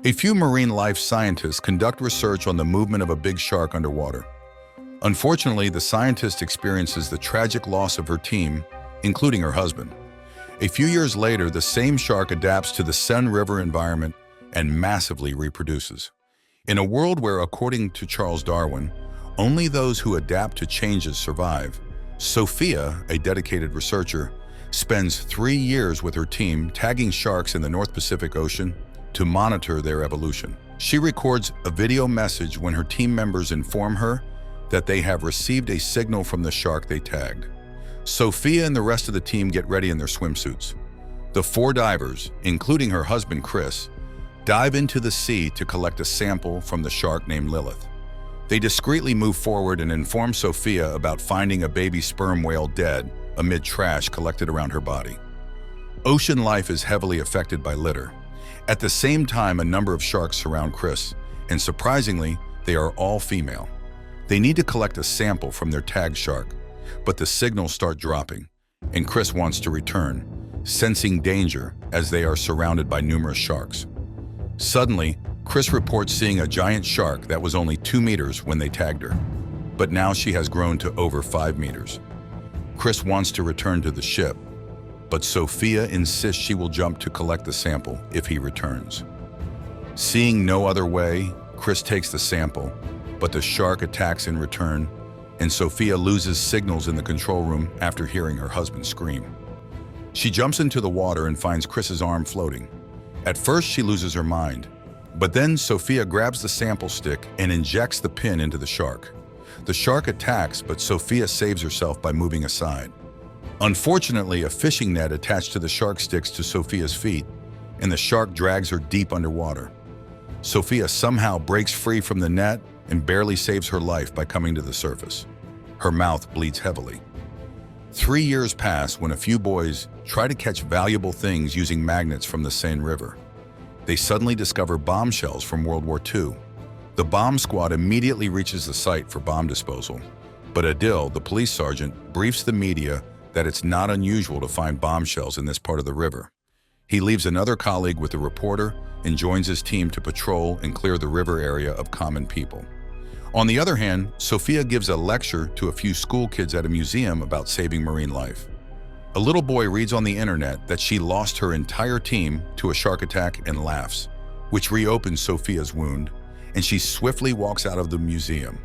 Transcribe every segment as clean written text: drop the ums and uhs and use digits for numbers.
A few marine life scientists conduct research on the movement of a big shark underwater. Unfortunately, the scientist experiences the tragic loss of her team, including her husband. A few years later, the same shark adapts to the Seine River environment and massively reproduces. In a world where, according to Charles Darwin, only those who adapt to changes survive, Sophia, a dedicated researcher, spends 3 years with her team tagging sharks in the North Pacific Ocean to monitor their evolution. She records a video message when her team members inform her that they have received a signal from the shark they tagged. Sophia and the rest of the team get ready in their swimsuits. The 4 divers, including her husband Chris, dive into the sea to collect a sample from the shark named Lilith. They discreetly move forward and inform Sophia about finding a baby sperm whale dead amid trash collected around her body. Ocean life is heavily affected by litter. At the same time, a number of sharks surround Chris, and surprisingly, they are all female. They need to collect a sample from their tagged shark, but the signals start dropping, and Chris wants to return, sensing danger as they are surrounded by numerous sharks. Suddenly, Chris reports seeing a giant shark that was only 2 meters when they tagged her, but now she has grown to over 5 meters. Chris wants to return to the ship, but Sophia insists she will jump to collect the sample if he returns. Seeing no other way, Chris takes the sample, but the shark attacks in return, and Sophia loses signals in the control room after hearing her husband scream. She jumps into the water and finds Chris's arm floating. At first, she loses her mind, but then Sophia grabs the sample stick and injects the pin into the shark. The shark attacks, but Sophia saves herself by moving aside. Unfortunately, a fishing net attached to the shark sticks to Sophia's feet, and the shark drags her deep underwater. Sophia somehow breaks free from the net and barely saves her life by coming to the surface. Her mouth bleeds heavily. 3 years pass when a few boys try to catch valuable things using magnets from the Seine River. They suddenly discover bombshells from World War II. The bomb squad immediately reaches the site for bomb disposal, but Adil, the police sergeant, briefs the media that it's not unusual to find bombshells in this part of the river. He leaves another colleague with a reporter and joins his team to patrol and clear the river area of common people. On the other hand, Sophia gives a lecture to a few school kids at a museum about saving marine life. A little boy reads on the internet that she lost her entire team to a shark attack and laughs, which reopens Sophia's wound, and she swiftly walks out of the museum.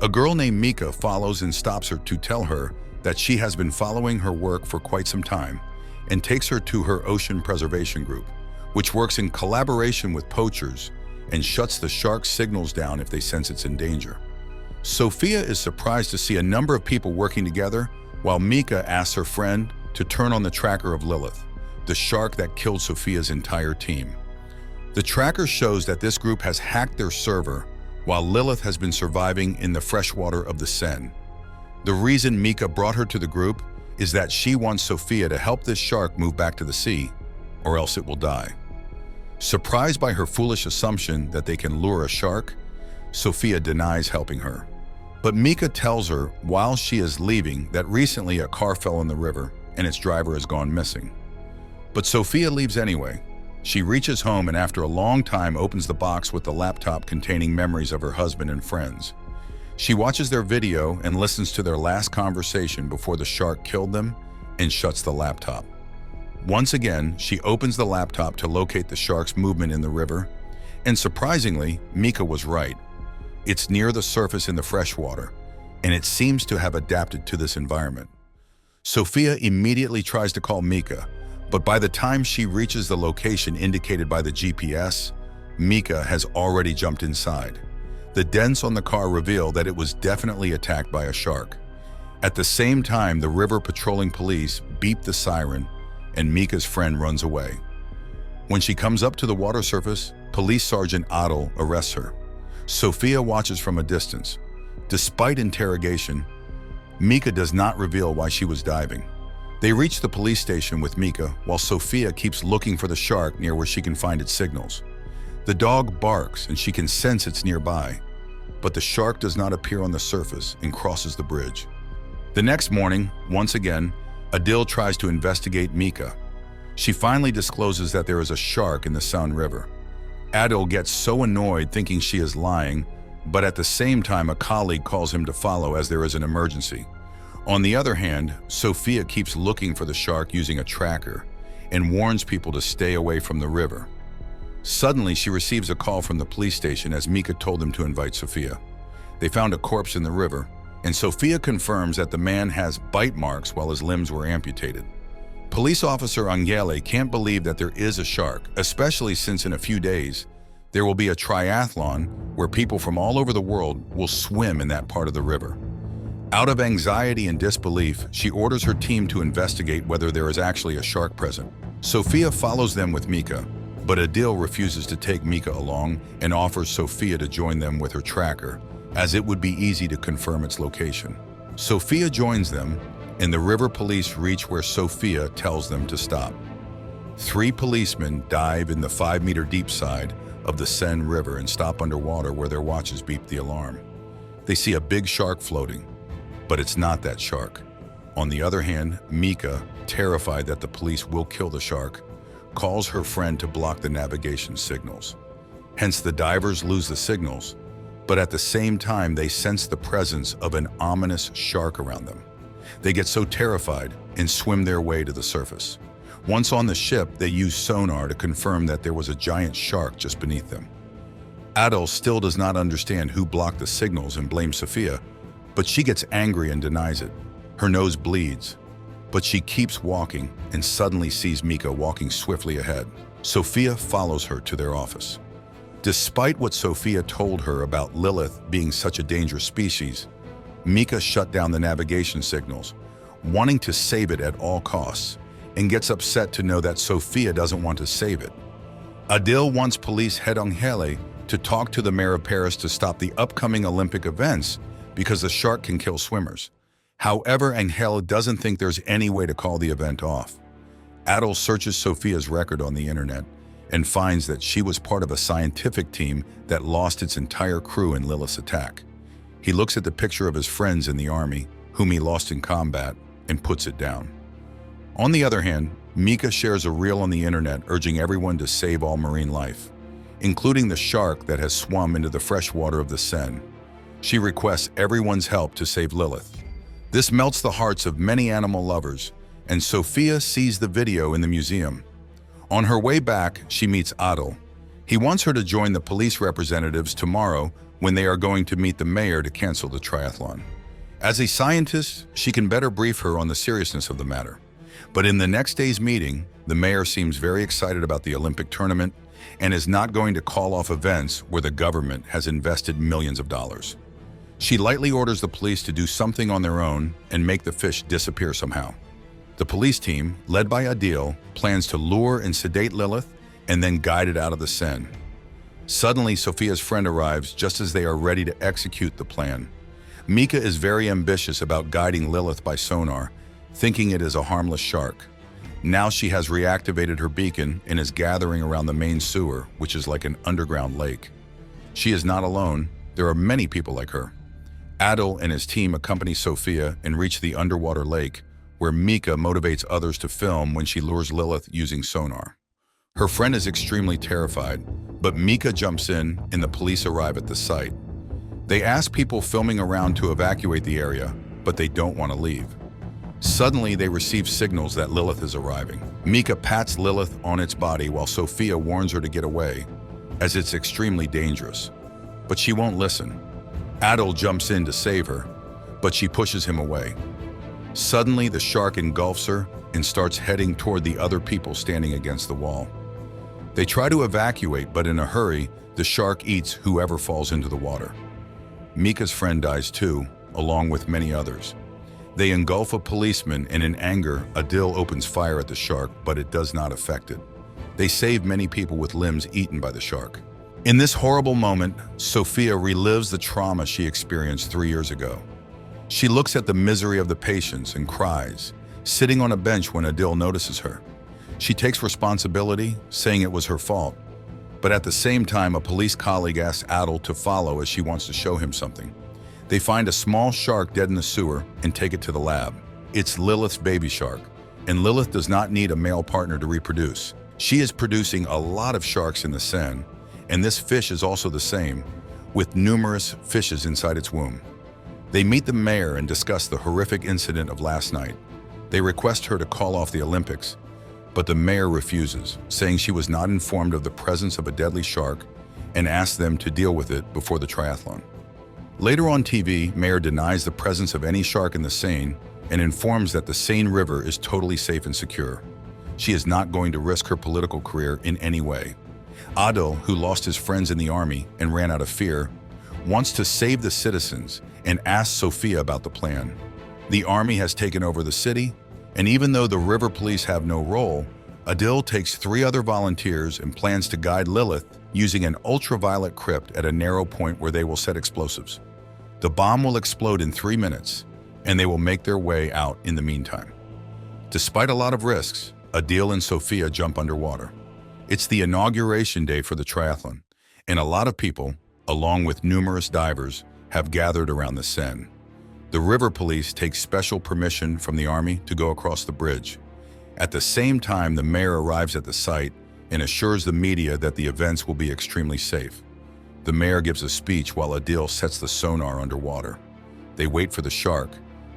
A girl named Mika follows and stops her to tell her that she has been following her work for quite some time and takes her to her ocean preservation group, which works in collaboration with poachers and shuts the shark's signals down if they sense it's in danger. Sophia is surprised to see a number of people working together, while Mika asks her friend to turn on the tracker of Lilith, the shark that killed Sophia's entire team. The tracker shows that this group has hacked their server, while Lilith has been surviving in the freshwater of the Seine. The reason Mika brought her to the group is that she wants Sophia to help this shark move back to the sea, or else it will die. Surprised by her foolish assumption that they can lure a shark, Sophia denies helping her. But Mika tells her while she is leaving that recently a car fell in the river and its driver has gone missing. But Sophia leaves anyway. She reaches home and after a long time opens the box with the laptop containing memories of her husband and friends. She watches their video and listens to their last conversation before the shark killed them and shuts the laptop. Once again, she opens the laptop to locate the shark's movement in the river, and surprisingly, Mika was right. It's near the surface in the freshwater, and it seems to have adapted to this environment. Sophia immediately tries to call Mika, but by the time she reaches the location indicated by the GPS, Mika has already jumped inside. The dents on the car reveal that it was definitely attacked by a shark. At the same time, the river patrolling police beep the siren, and Mika's friend runs away. When she comes up to the water surface, Police Sergeant Adil arrests her. Sophia watches from a distance. Despite interrogation, Mika does not reveal why she was diving. They reach the police station with Mika while Sophia keeps looking for the shark near where she can find its signals. The dog barks and she can sense it's nearby, but the shark does not appear on the surface and crosses the bridge. The next morning, once again, Adil tries to investigate Mika. She finally discloses that there is a shark in the Seine River. Adil gets so annoyed thinking she is lying, but at the same time a colleague calls him to follow as there is an emergency. On the other hand, Sophia keeps looking for the shark using a tracker and warns people to stay away from the river. Suddenly, she receives a call from the police station as Mika told them to invite Sophia. They found a corpse in the river, and Sophia confirms that the man has bite marks while his limbs were amputated. Police officer Angele can't believe that there is a shark, especially since in a few days, there will be a triathlon where people from all over the world will swim in that part of the river. Out of anxiety and disbelief, she orders her team to investigate whether there is actually a shark present. Sophia follows them with Mika, but Adil refuses to take Mika along and offers Sophia to join them with her tracker, as it would be easy to confirm its location. Sophia joins them, and the river police reach where Sophia tells them to stop. 3 policemen dive in the 5-meter deep side of the Seine River and stop underwater where their watches beep the alarm. They see a big shark floating, but it's not that shark. On the other hand, Mika, terrified that the police will kill the shark, calls her friend to block the navigation signals. Hence, the divers lose the signals, but at the same time, they sense the presence of an ominous shark around them. They get so terrified and swim their way to the surface. Once on the ship, they use sonar to confirm that there was a giant shark just beneath them. Adil still does not understand who blocked the signals and blames Sophia, but she gets angry and denies it. Her nose bleeds, but she keeps walking and suddenly sees Mika walking swiftly ahead. Sophia follows her to their office. Despite what Sophia told her about Lilith being such a dangerous species, Mika shut down the navigation signals, wanting to save it at all costs, and gets upset to know that Sophia doesn't want to save it. Adil wants police head Angele to talk to the mayor of Paris to stop the upcoming Olympic events because the shark can kill swimmers. However, Angele doesn't think there's any way to call the event off. Adil searches Sophia's record on the internet and finds that she was part of a scientific team that lost its entire crew in Lilith's attack. He looks at the picture of his friends in the army, whom he lost in combat, and puts it down. On the other hand, Mika shares a reel on the internet urging everyone to save all marine life, including the shark that has swum into the fresh water of the Seine. She requests everyone's help to save Lilith. This melts the hearts of many animal lovers, and Sophia sees the video in the museum. On her way back, she meets Adil. He wants her to join the police representatives tomorrow when they are going to meet the mayor to cancel the triathlon. As a scientist, she can better brief her on the seriousness of the matter. But in the next day's meeting, the mayor seems very excited about the Olympic tournament and is not going to call off events where the government has invested millions of dollars. She lightly orders the police to do something on their own and make the fish disappear somehow. The police team, led by Adil, plans to lure and sedate Lilith and then guide it out of the Seine. Suddenly, Sophia's friend arrives just as they are ready to execute the plan. Mika is very ambitious about guiding Lilith by sonar, thinking it is a harmless shark. Now she has reactivated her beacon and is gathering around the main sewer, which is like an underground lake. She is not alone. There are many people like her. Adil and his team accompany Sophia and reach the underwater lake, where Mika motivates others to film when she lures Lilith using sonar. Her friend is extremely terrified, but Mika jumps in and the police arrive at the site. They ask people filming around to evacuate the area, but they don't want to leave. Suddenly, they receive signals that Lilith is arriving. Mika pats Lilith on its body while Sophia warns her to get away, as it's extremely dangerous. But she won't listen. Adil jumps in to save her, but she pushes him away. Suddenly, the shark engulfs her and starts heading toward the other people standing against the wall. They try to evacuate, but in a hurry, the shark eats whoever falls into the water. Mika's friend dies too, along with many others. They engulf a policeman, and in anger, Adil opens fire at the shark, but it does not affect it. They save many people with limbs eaten by the shark. In this horrible moment, Sophia relives the trauma she experienced 3 years ago. She looks at the misery of the patients and cries, sitting on a bench when Adil notices her. She takes responsibility, saying it was her fault. But at the same time, a police colleague asks Adil to follow as she wants to show him something. They find a small shark dead in the sewer and take it to the lab. It's Lilith's baby shark, and Lilith does not need a male partner to reproduce. She is producing a lot of sharks in the Seine, and this fish is also the same, with numerous fishes inside its womb. They meet the mayor and discuss the horrific incident of last night. They request her to call off the Olympics, but the mayor refuses, saying she was not informed of the presence of a deadly shark and asks them to deal with it before the triathlon. Later on TV, Mayor denies the presence of any shark in the Seine and informs that the Seine River is totally safe and secure. She is not going to risk her political career in any way. Adil, who lost his friends in the army and ran out of fear, wants to save the citizens and asks Sophia about the plan. The army has taken over the city, and even though the river police have no role, Adil takes 3 other volunteers and plans to guide Lilith using an ultraviolet crypt at a narrow point where they will set explosives. The bomb will explode in 3 minutes, and they will make their way out in the meantime. Despite a lot of risks, Adil and Sophia jump underwater. It's the inauguration day for the triathlon, and a lot of people, along with numerous divers, have gathered around the Seine. The river police take special permission from the army to go across the bridge. At the same time, the mayor arrives at the site and assures the media that the events will be extremely safe. The mayor gives a speech while Adil sets the sonar underwater. They wait for the shark,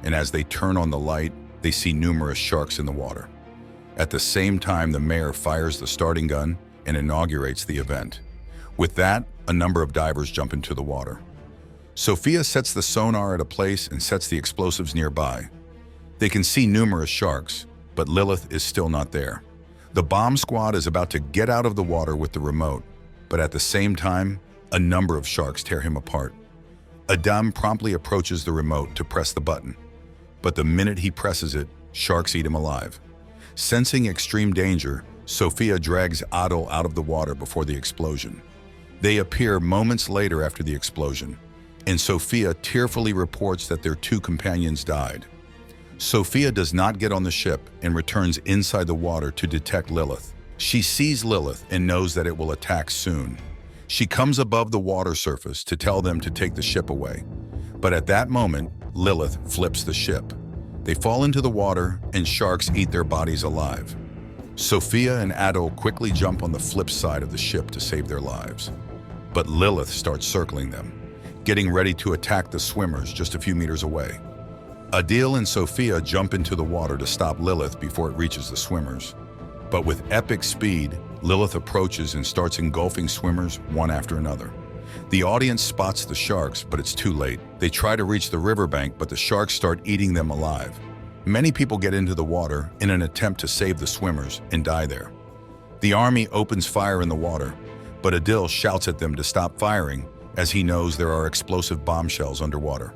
and as they turn on the light, they see numerous sharks in the water. At the same time, the mayor fires the starting gun and inaugurates the event. With that, a number of divers jump into the water. Sophia sets the sonar at a place and sets the explosives nearby. They can see numerous sharks, but Lilith is still not there. The bomb squad is about to get out of the water with the remote, but at the same time, a number of sharks tear him apart. Adam promptly approaches the remote to press the button, but the minute he presses it, sharks eat him alive. Sensing extreme danger, Sophia drags Adil out of the water before the explosion. They appear moments later after the explosion, and Sophia tearfully reports that their 2 companions died. Sophia does not get on the ship and returns inside the water to detect Lilith. She sees Lilith and knows that it will attack soon. She comes above the water surface to tell them to take the ship away. But at that moment, Lilith flips the ship. They fall into the water and sharks eat their bodies alive. Sophia and Adil quickly jump on the flip side of the ship to save their lives. But Lilith starts circling them, getting ready to attack the swimmers just a few meters away. Adil and Sophia jump into the water to stop Lilith before it reaches the swimmers. But with epic speed, Lilith approaches and starts engulfing swimmers one after another. The audience spots the sharks, but it's too late. They try to reach the riverbank, but the sharks start eating them alive. Many people get into the water in an attempt to save the swimmers and die there. The army opens fire in the water, but Adil shouts at them to stop firing as he knows there are explosive bombshells underwater.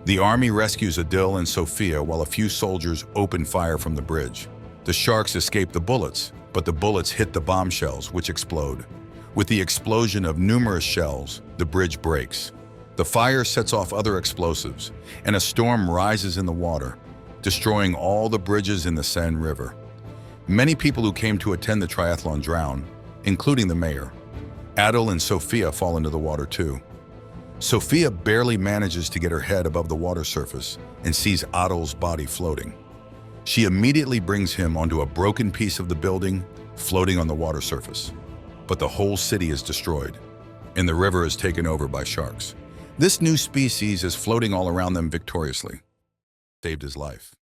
The army rescues Adil and Sophia while a few soldiers open fire from the bridge. The sharks escape the bullets, but the bullets hit the bombshells, which explode. With the explosion of numerous shells, the bridge breaks. The fire sets off other explosives, and a storm rises in the water, destroying all the bridges in the Seine River. Many people who came to attend the triathlon drown, including the mayor. Adil and Sophia fall into the water too. Sophia barely manages to get her head above the water surface and sees Adil's body floating. She immediately brings him onto a broken piece of the building, floating on the water surface. But the whole city is destroyed, and the river is taken over by sharks. This new species is floating all around them victoriously. Saved his life.